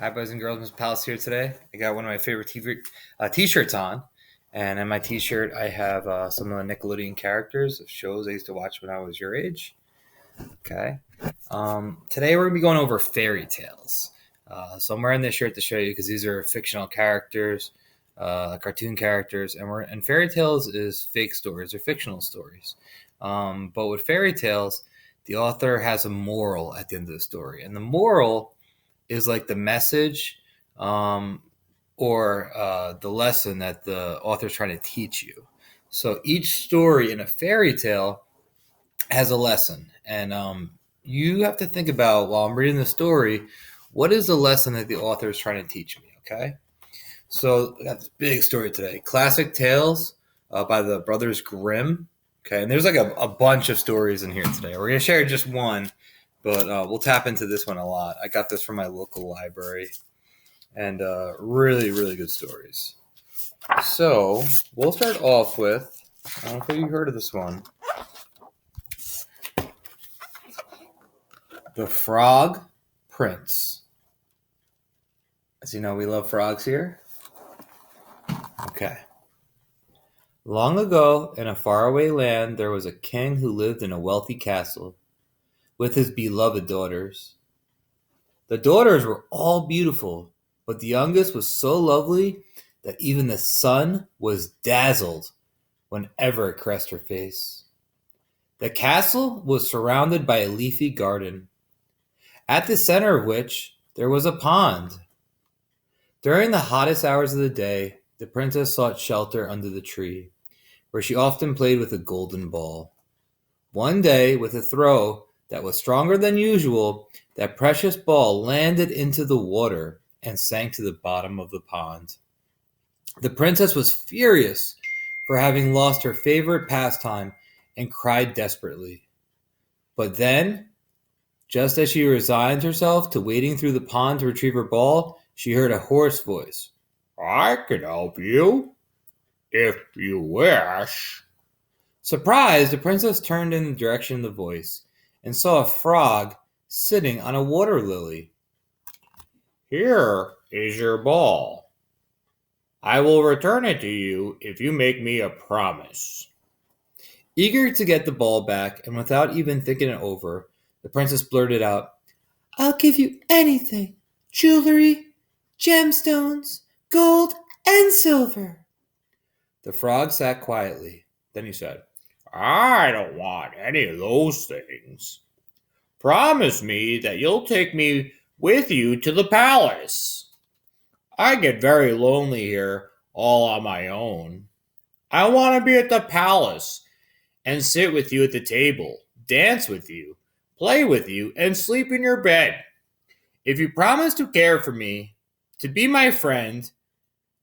Hi, boys and girls. Miss Palace here today. I got one of my favorite t-shirts on, and in my t-shirt, I have some of the Nickelodeon characters of shows I used to watch when I was your age. Okay. Today we're gonna be going over fairy tales. So I'm wearing this shirt to show you because these are fictional characters, cartoon characters, and fairy tales is fake stories or fictional stories. But with fairy tales, the author has a moral at the end of the story, and the moral is like the message or the lesson that the author's trying to teach you. So each story in a fairy tale has a lesson, and you have to think about while I'm reading the story, what is the lesson that the author is trying to teach me? Okay, so I got this big story today: Classic Tales by the Brothers Grimm. Okay, and there's like a bunch of stories in here today. We're gonna share just one, but we'll tap into this one a lot. I got this from my local library, and really, really good stories. So we'll start off with, I don't know if you heard of this one, The Frog Prince. As you know, we love frogs here. Okay. Long ago, in a faraway land, there was a king who lived in a wealthy castle with his beloved daughters. The daughters were all beautiful, but the youngest was so lovely that even the sun was dazzled whenever it caressed her face. The castle was surrounded by a leafy garden, at the center of which there was a pond. During the hottest hours of the day, the princess sought shelter under the tree, where she often played with a golden ball. One day, with a throw that was stronger than usual, that precious ball landed into the water and sank to the bottom of the pond. The princess was furious for having lost her favorite pastime and cried desperately. But then, just as she resigned herself to wading through the pond to retrieve her ball, she heard a hoarse voice. "I can help you, if you wish." Surprised, the princess turned in the direction of the voice and saw a frog sitting on a water lily. "Here is your ball. I will return it to you if you make me a promise." Eager to get the ball back, and without even thinking it over, the princess blurted out, "I'll give you anything: jewelry, gemstones, gold, and silver." The frog sat quietly. Then he said, "I don't want any of those things. Promise me that you'll take me with you to the palace. I get very lonely here all on my own. I want to be at the palace and sit with you at the table, dance with you, play with you, and sleep in your bed. If you promise to care for me, to be my friend,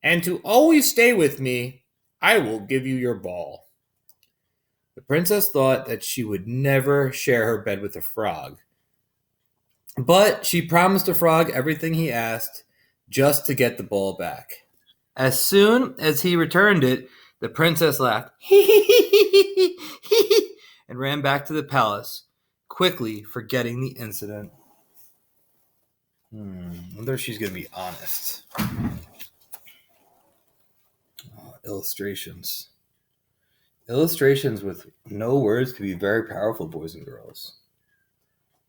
and to always stay with me, I will give you your ball." The princess thought that she would never share her bed with a frog, but she promised the frog everything he asked just to get the ball back. As soon as he returned it, the princess laughed and ran back to the palace, quickly forgetting the incident. Wonder if she's going to be honest. Illustrations. Illustrations with no words can be very powerful, boys and girls.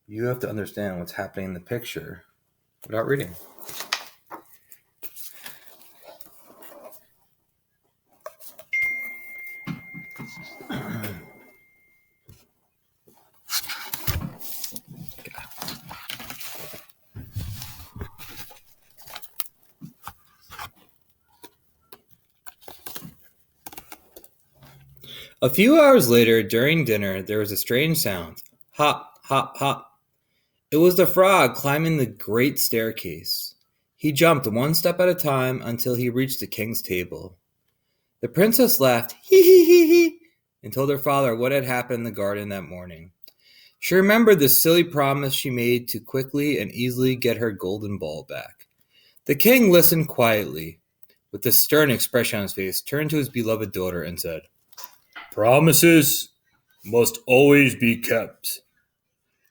You have to understand what's happening in the picture without reading. A few hours later, during dinner, there was a strange sound. Hop, hop, hop. It was the frog climbing the great staircase. He jumped one step at a time until he reached the king's table. The princess laughed, hee hee hee hee, and told her father what had happened in the garden that morning. She remembered the silly promise she made to quickly and easily get her golden ball back. The king listened quietly, with a stern expression on his face, turned to his beloved daughter and said, "Promises must always be kept.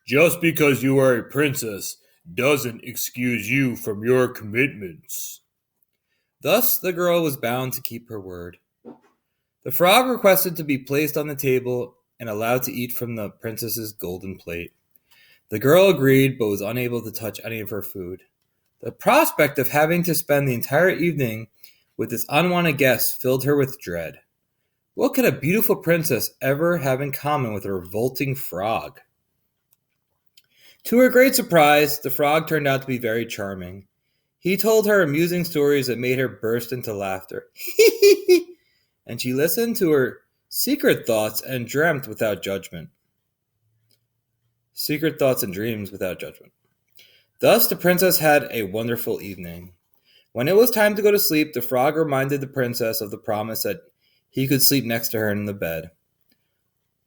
Just because you are a princess doesn't excuse you from your commitments. Thus, the girl was bound to keep her word. The frog requested to be placed on the table and allowed to eat from the princess's golden plate. The girl agreed, but was unable to touch any of her food. The prospect of having to spend the entire evening with this unwanted guest filled her with dread. What could a beautiful princess ever have in common with a revolting frog? To her great surprise, the frog turned out to be very charming. He told her amusing stories that made her burst into laughter. And she listened to her secret thoughts and dreamt without judgment. Secret thoughts and dreams without judgment. Thus the princess had a wonderful evening. When it was time to go to sleep, the frog reminded the princess of the promise that he could sleep next to her in the bed,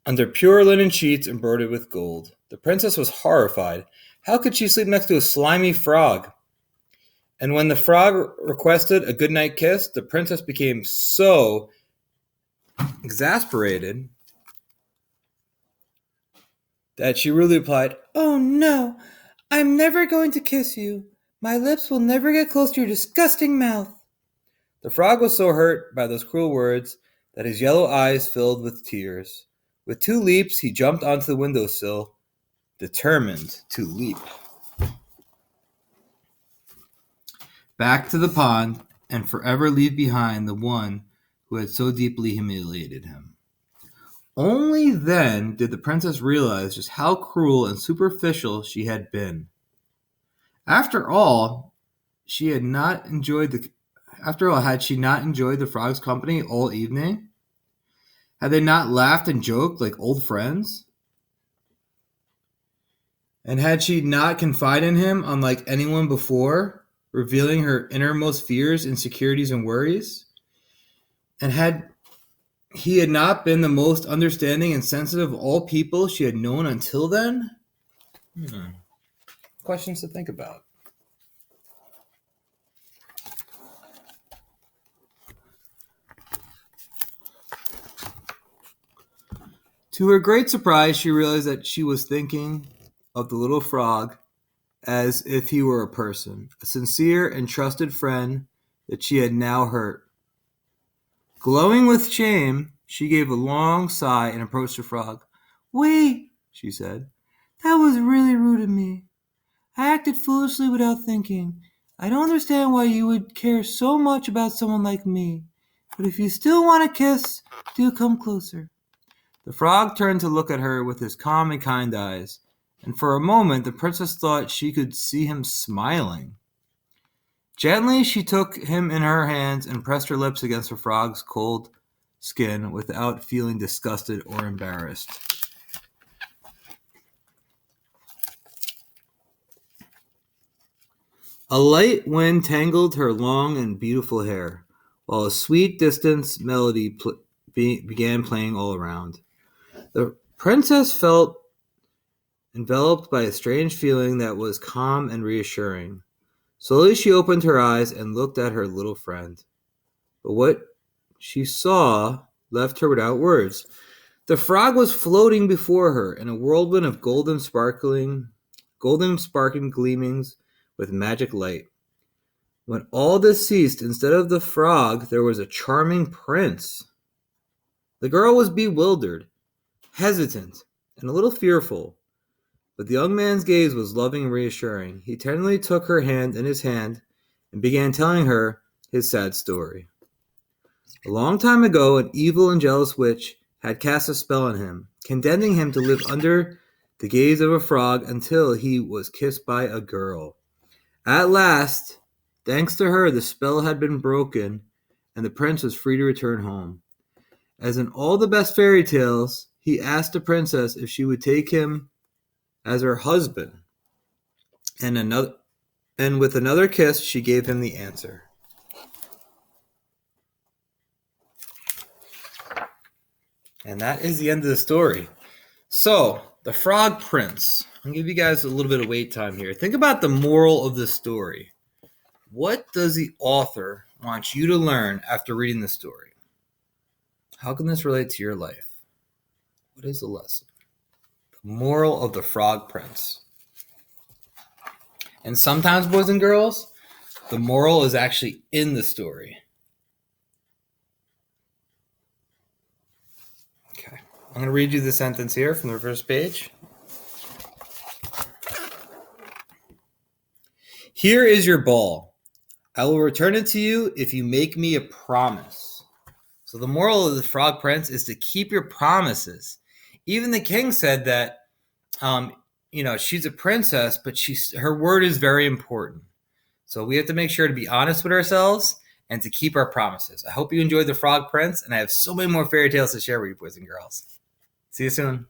under pure linen sheets embroidered with gold. The princess was horrified. How could she sleep next to a slimy frog? And when the frog requested a goodnight kiss, the princess became so exasperated that she rudely replied, "Oh no, I'm never going to kiss you. My lips will never get close to your disgusting mouth." The frog was so hurt by those cruel words that his yellow eyes filled with tears. With 2 leaps, he jumped onto the windowsill, determined to leap back to the pond and forever leave behind the one who had so deeply humiliated him. Only then did the princess realize just how cruel and superficial she had been. After all, had she not enjoyed the frog's company all evening? Had they not laughed and joked like old friends? And had she not confided in him unlike anyone before, revealing her innermost fears, insecurities, and worries? And had he not been the most understanding and sensitive of all people she had known until then? Questions to think about. To her great surprise, she realized that she was thinking of the little frog as if he were a person, a sincere and trusted friend that she had now hurt. Glowing with shame, she gave a long sigh and approached the frog. "Wait," she said. "That was really rude of me. I acted foolishly without thinking. I don't understand why you would care so much about someone like me. But if you still want a kiss, do come closer." The frog turned to look at her with his calm and kind eyes, and for a moment the princess thought she could see him smiling. Gently she took him in her hands and pressed her lips against the frog's cold skin without feeling disgusted or embarrassed. A light wind tangled her long and beautiful hair, while a sweet distant melody began playing all around. The princess felt enveloped by a strange feeling that was calm and reassuring. Slowly she opened her eyes and looked at her little friend. But what she saw left her without words. The frog was floating before her in a whirlwind of golden sparkling gleamings with magic light. When all this ceased, instead of the frog, there was a charming prince. The girl was bewildered, hesitant, and a little fearful, but the young man's gaze was loving and reassuring. He tenderly took her hand in his hand and began telling her his sad story. A long time ago, an evil and jealous witch had cast a spell on him, condemning him to live under the gaze of a frog until he was kissed by a girl. At last, thanks to her, the spell had been broken, and the prince was free to return home. As in all the best fairy tales, he asked the princess if she would take him as her husband, and with another kiss, she gave him the answer. And that is the end of the story. So, the Frog Prince. I'm going to give you guys a little bit of wait time here. Think about the moral of the story. What does the author want you to learn after reading the story? How can this relate to your life? What is the lesson? The moral of the Frog Prince. And sometimes, boys and girls, the moral is actually in the story. Okay. I'm going to read you the sentence here from the first page. Here is your ball. I will return it to you if you make me a promise. So the moral of the Frog Prince is to keep your promises. Even the king said that, she's a princess, but her word is very important. So we have to make sure to be honest with ourselves and to keep our promises. I hope you enjoyed the Frog Prince, and I have so many more fairy tales to share with you, boys and girls. See you soon.